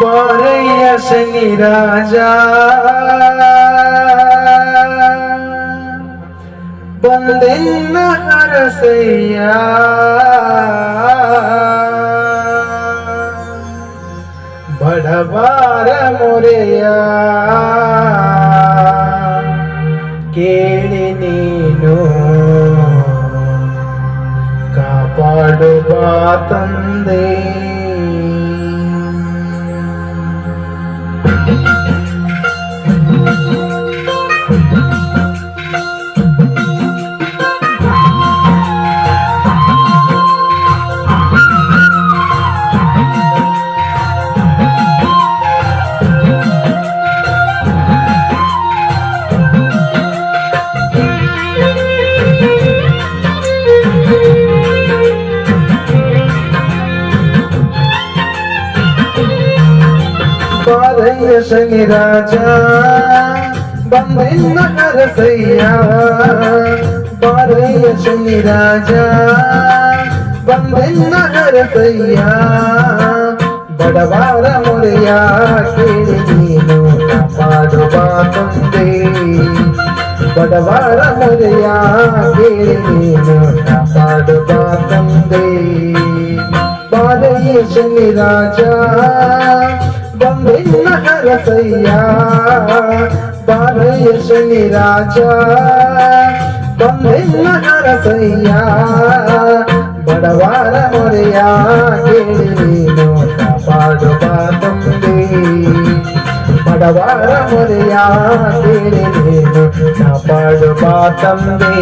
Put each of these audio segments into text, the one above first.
ಬಾರಯ್ಯ ಶನಿ ರಾಜ ಬಂದೆನ್ನ ಹರಸಯ್ಯ ಬಡವಾರ ಮೊರೆಯ ಕೇಳಿ ನೀನು ಕಾಪಾಡು ಬಾ ತಂದೆ. ಬಾರಯ್ಯ ಶನಿ ರಾಜ ಬಂದೆನ್ನ ಹರಸಯ್ಯ ಬಾರಯ್ಯ ಶನಿ ರಾಜ ಬಂದೆನ್ನ ಹರಸಯ್ಯ ಬಡವಾರ ಮೊರೆಯ ಕೇಳಿ ನೀನು ಕಾಪಾಡು ಬಾ ತಂದೆ. ಬಡವಾರ ಮೊರೆಯ ಕೇಳಿ ನೀನು ಕಾಪಾಡು ಬಾ ತಂದೆ. ಬಾರಯ್ಯ ಶನಿ ರಾಜ ಬಂದೆನ್ನ ಹರಸಯ್ಯ ಬಾರಯ್ಯ ಶನಿ ರಾಜ ಬಂದೆನ್ನ ಹರಸಯ್ಯ ಬಡವಾರ ಮೊರೆಯ ಕೇಳಿ ನೀನು ಕಾಪಾಡು ಬಾ ತಂದೆ. ಬಡವಾರ ಮೊರೆಯ ಕೇಳಿ ನೀನು ಕಾಪಾಡು ಬಾ ತಂದೆ.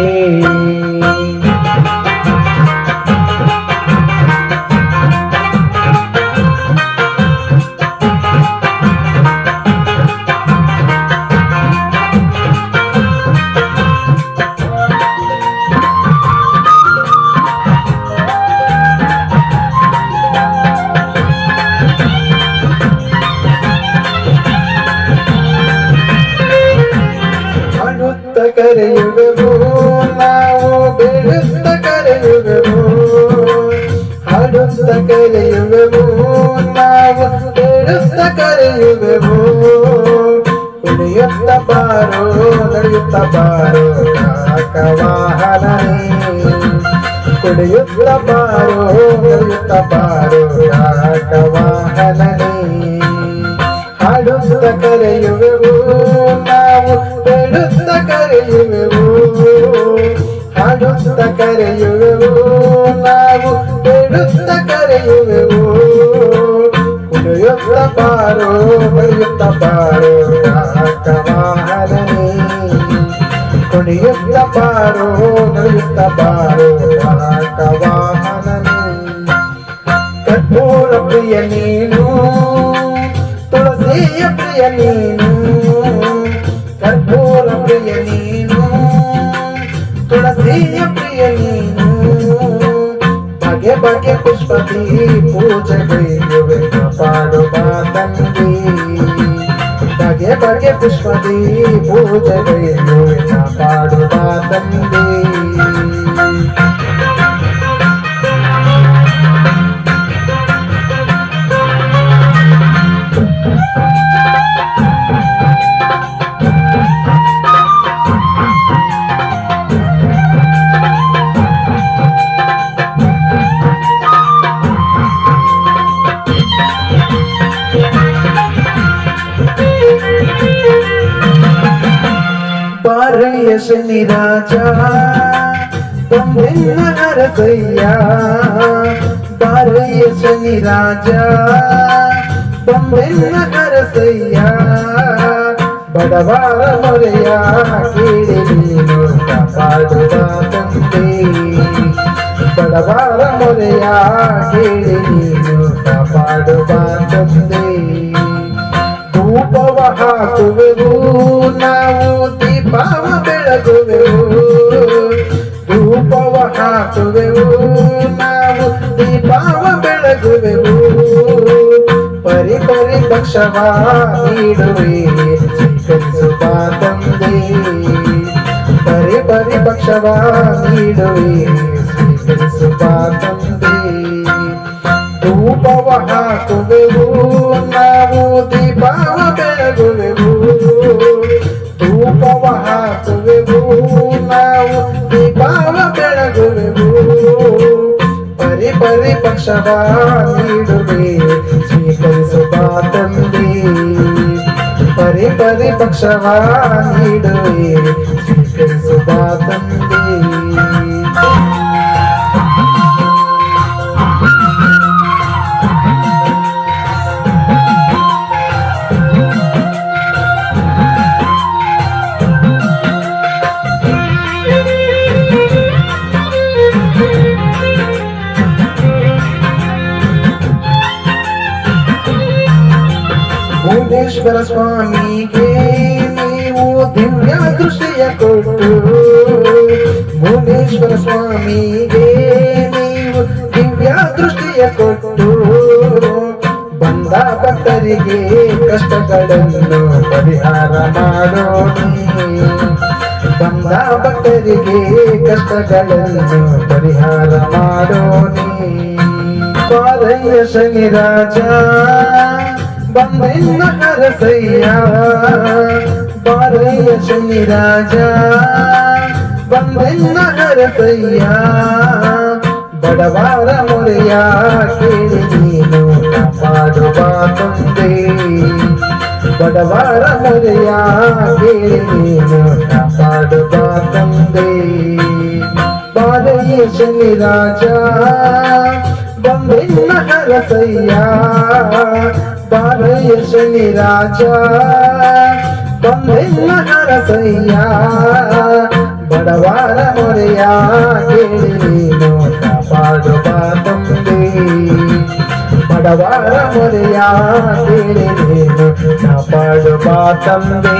ಕರೆಯುವೆವು ನಾವು ಬೇಡುತ್ತ ಕರೆಯುವೆವು ಹಾಡುತ್ತ ಕರೆಯುವೆವು ನಾವು ಬೇಡುತ್ತ ಕರೆಯುವೆವು ಕುಣಿಯುತ್ತ ಬಾರೋ ನಡೆಯುತ್ತ ಬಾರೋ ಕಾಕವಾಹನನೇ ಕುಣಿಯುತ್ತ ಬಾರೋ ನಡೆಯುತ್ತ ಬಾರೋ ಕಾಕವಾಹನನೇ ಹಾಡುತ್ತ ಕರೆಯುವೆವು ನಾವು ಬೇಡುತ್ತ ಕರೆಯುವೆವು ಹಾಡುತ್ತ ಕರೆಯುವೆವು ನಾವು ಬೇಡುತ್ತ ಕರೆಯುವೆವು ಕುಣಿಯುತ್ತ ಬಾರೋ ನಡೆಯುತ್ತ ಬಾರೋ ಕಾಕವಾಹನನೇ ಕುಣಿಯುತ್ತ ಬಾರೋ ನಡೆಯುತ್ತ ಬಾರೋ ಕಾಕವಾಹನನೇ. ಕರ್ಪೂರ ಪ್ರಿಯ ನೀನು ತುಳಸಿಯ ಪ್ರಿಯ ನೀನು ಕರ್ಪೂರ ಪ್ರಿಯ ನೀನು ತುಳಸಿಯ ಪ್ರಿಯ ನೀನು ಬಗೆ ಬಗೆ ಪುಷ್ಪದಿ ಪೂಜೆಗೈಯುವೆ ಕಾಪಾಡು ಬಾ ತಂದೆ. ಬಗೆ ಬಗೆ ಪುಷ್ಪದಿ ಪೂಜೆಗೈಯುವೆ ಕಾಪಾಡು ಬಾ ತಂದೆ. ಬಾರಯ್ಯ ಶನಿ ರಾಜ ಬಂದೆನ್ನ ಹರಸಯ್ಯ ಬಾರಯ್ಯ ಶನಿ ರಾಜ ಬಂದೆನ್ನ ಹರಸಯ್ಯ ಬಡವಾರ ಮೊರೆಯ ಕೇಳಿ ನೀನು ಕಾಪಾಡು ಬಾ ತಂದೆ. ಬಡವಾರ ಮೊರೆಯ ಕೇಳಿ ನೀನು ಕಾಪಾಡು ಬಾ ತಂದೆ. ಧೂಪವ ಹಾಕುವೆವು ನಾವು ದೀಪವ ಬೆಳಗುವೆವು ಧೂಪವ ಹಾಕುವೆವು ನಾವು ದೀಪವ ಬೆಳಗುವೆವು ಪರಿ ಪರಿ ಪಕ್ಷವ ನೀಡುವೆ ಸ್ವೀಕರಿಸು ಬಾ ತಂದೆ. ಪರಿ ಪರಿ ಪಕ್ಷವ ನೀಡುವೆ ಸ್ವೀಕರಿಸು ಬಾ ತಂದೆ. ಧೂಪವ ಹಾಕುವೆವು ನಾವು ದೀಪವ ಬೆಳಗುವೆವು ಧೂಪವ ಹಾಕುವೆವು ನಾವು ದೀಪವ ಬೆಳಗುವೆವು ಪರಿ ಪಕ್ಷವ ನೀಡುವೆ ಸ್ವೀಕರಿಸು ಬಾ ತಂದೆ ಪರಿ ಪಕ್ಷವ ನೀಡುವೆ ಸ್ವೀಕರಿಸು ಬಾ ತಂದೆ ಮುರುಡೇಶ್ವರ ಸ್ವಾಮಿಗೆ ನೀವು ದಿವ್ಯ ದೃಷ್ಟಿಯ ಕೊಟ್ಟು ಮುರುಡೇಶ್ವರ ಸ್ವಾಮಿಗೆ ನೀವು ದಿವ್ಯ ದೃಷ್ಟಿಯ ಕೊಟ್ಟು ಬಂದ ಭಕ್ತರಿಗೆ ಕಷ್ಟಗಳನ್ನು ಪರಿಹಾರ ಮಾಡೋಣಿ ಬಂದ ಭಕ್ತರಿಗೆ ಕಷ್ಟಗಳನ್ನು ಪರಿಹಾರ ಮಾಡೋಣಿ ಪಾದಯ್ಯ ಶನಿರಾಜ ಬಂದೆನ್ನ ಹರಸಯ್ಯ ಬಾರಯ್ಯ ಶನಿರಾಜ ಬಂದೆನ್ನ ಹರಸಯ್ಯ ಬಡವರ ಮೊರೆಯ ಕೇಳಿ ನೀನು ಕಾಪಾಡುವ ತಂದೆ ಬಡವರ ಮೊರೆಯ ಕೇಳಿ ನೀನು ಕಾಪಾಡುವ ತಂದೆ ಬಾರಯ್ಯ ಶನಿರಾಜ ಬಂದೆನ್ನ ಹರಸಯ್ಯ ಬಾರಯ್ಯ ಶನಿರಾಜ ಬಂದೆನ್ನ ಹರಸಯ್ಯ ಬಡವರ ಮೊರೆಯ ಕೇಳಿ ನೀನು ಕಾಪಾಡುವ ತಂದೆ ಬಡವರ ಮೊರೆಯ ಕೇಳಿ ನೀನು ಕಾಪಾಡುವ ತಂದೆ